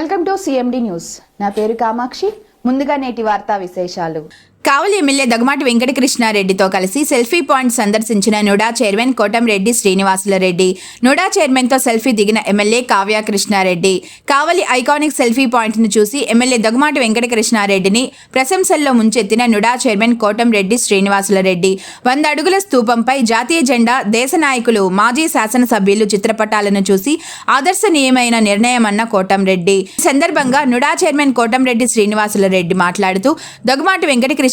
Welcome to CMD news. నా పేరు కామాక్షి. ముందుగా నేటి వార్తా విశేషాలు. కావలి ఎమ్మెల్యే దగ్గుమాటి వెంకటకృష్ణారెడ్డితో కలిసి సెల్ఫీ పాయింట్ సందర్శించిన NUDA chairman Kotamreddy Srinivasulareddy. NUDA చైర్మన్తో సెల్ఫీ దిగిన MLA Kavya Krishnareddy. Kavali iconic selfie పాయింట్ను చూసి ఎమ్మెల్యే దగ్గుమాటి వెంకటకృష్ణారెడ్డిని ప్రశంసల్లో ముంచెత్తిన నుడా చైర్మన్ కోటంరెడ్డి శ్రీనివాసులరెడ్డి. 100 అడుగుల స్తూపంపై జాతీయ జెండా, దేశ నాయకులు, మాజీ శాసనసభ్యులు చిత్రపటాలను చూసి ఆదర్శనీయమైన నిర్ణయమన్న కోటంరెడ్డి. ఈ సందర్భంగా నుడా చైర్మన్ కోటంరెడ్డి శ్రీనివాసులరెడ్డి మాట్లాడుతూ దగ్గుమాటి వెంకటకృష్ణారెడ్డి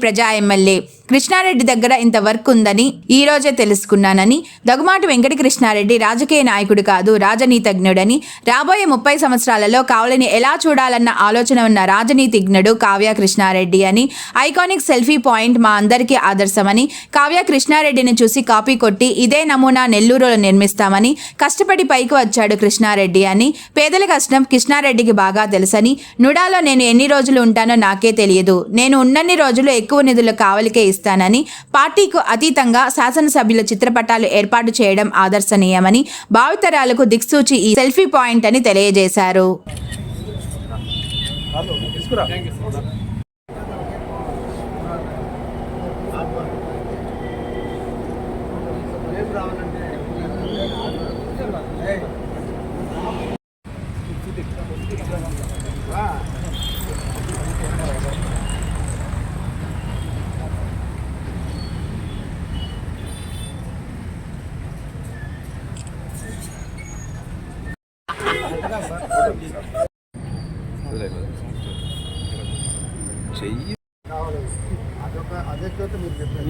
ప్రజా ఎమ్మెల్యే. కృష్ణారెడ్డి దగ్గర ఇంత వర్క్ ఉందని ఈ రోజే తెలుసుకున్నానని, దగ్గుమాటి వెంకటకృష్ణారెడ్డి రాజకీయ నాయకుడు కాదు, రాజనీతిజ్ఞుడని, రాబోయే 30 సంవత్సరాలలో కావలిని ఎలా చూడాలన్న ఆలోచన ఉన్న రాజనీతిజ్ఞుడు కావ్య కృష్ణారెడ్డి అని, ఐకానిక్ సెల్ఫీ పాయింట్ మా అందరికీ ఆదర్శమని, కావ్య కృష్ణారెడ్డిని చూసి కాపీ కొట్టి ఇదే నమూనా నెల్లూరులో నిర్మిస్తామని, కష్టపడి పైకి వచ్చాడు కృష్ణారెడ్డి అని, పేదల కష్టం కృష్ణారెడ్డికి బాగా తెలుసని, నుడాలో నేను ఎన్ని రోజులు ఉంటానో నాకే తెలియదు, నేను ఉన్నన్ని రోజులు ఎక్కువ నిధులు కావలికే ఇస్తానని, పార్టీకు అతీతంగా శాసనసభ్యుల చిత్రపటాలు ఏర్పాటు చేయడం ఆదర్శనీయమని, భావితరాలకు దిక్సూచి ఈ సెల్ఫీ పాయింట్ అని తెలియజేశారు.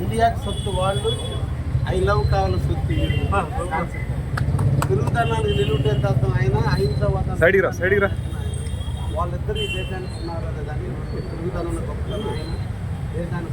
ఇండియాకి సొత్తు వాళ్ళు, ఐ లవ్ కావాలి సొత్తు తిరుగుదనానికి నిలువుటేంత అర్థం అయినా అయిన తర్వాత వాళ్ళిద్దరు ఈ దేశానికి ఉన్నారు అనే దాన్ని తిరుగుదనంలో గొప్పతనం అయినా దేశానికి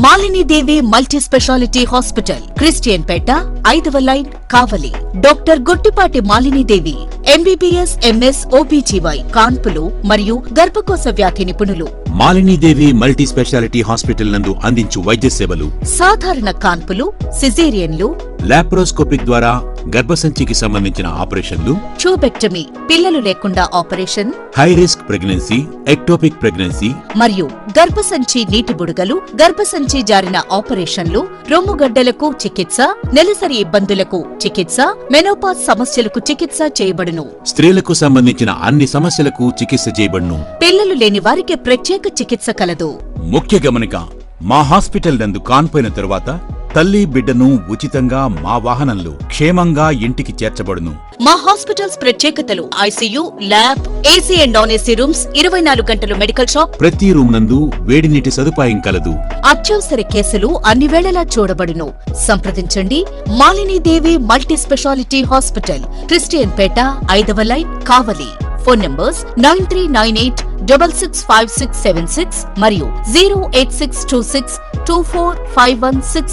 Malinidevi multi speciality hospital, Christian Peta, 5వ line, Kavali. Doctor Gottipati Malinidevi, MBBS, MS, OBGY, కాన్పులు మరియు గర్భకోశ వ్యాధి నిపుణులు. మాలినీదేవి మల్టీ స్పెషాలిటీ హాస్పిటల్ నందు అందించు వైద్య సేవలు: సాధారణ కాన్పులు, సిజేరియన్లు, లాప్రోస్కోపిక్ ద్వారా గర్భసంచికి సంబంధించిన ఆపరేషన్లు, ట్యూబెక్టమీ, పిల్లలు లేకుండా operation, high risk pregnancy, ectopic pregnancy మరియు గర్భసంచి నీటి బుడగలు, గర్భసంచి జారిన ఆపరేషన్లు, రొమ్ముగడ్డలకు చికిత్స, నెలసరి ఇబ్బందులకు చికిత్స, మెనోపాజ్ సమస్యలకు చికిత్స చేయబడును. స్త్రీలకు సంబంధించిన అన్ని సమస్యలకు చికిత్స చేయబడును. పిల్లలు లేని వారికి ప్రత్యేక చికిత్స కలదు. ముఖ్య గమనిక: మా హాస్పిటల్ నందు కాన్పోయిన తరువాత తల్లి బిడ్డను ఉచితంగా మా వాహనంలో క్షేమంగా ఇంటికి చేర్చబడును. మా హాస్పిటల్స్ ప్రత్యేకతలు: ICU, lab, AC and non AC rooms, 24 గంటలు మెడికల్ షాప్, ప్రతి రూమ్ నందు వేడి నీటి సదుపాయం కలదు. అత్యవసర కేసులు అన్ని వేళలా చూడబడును. సంప్రదించండి. Malinidevi multi speciality hospital, Christian Peta, 5వ లైన్, కావలి. ఫోన్ నంబర్స్ 9398665676 మరియు 08626245166.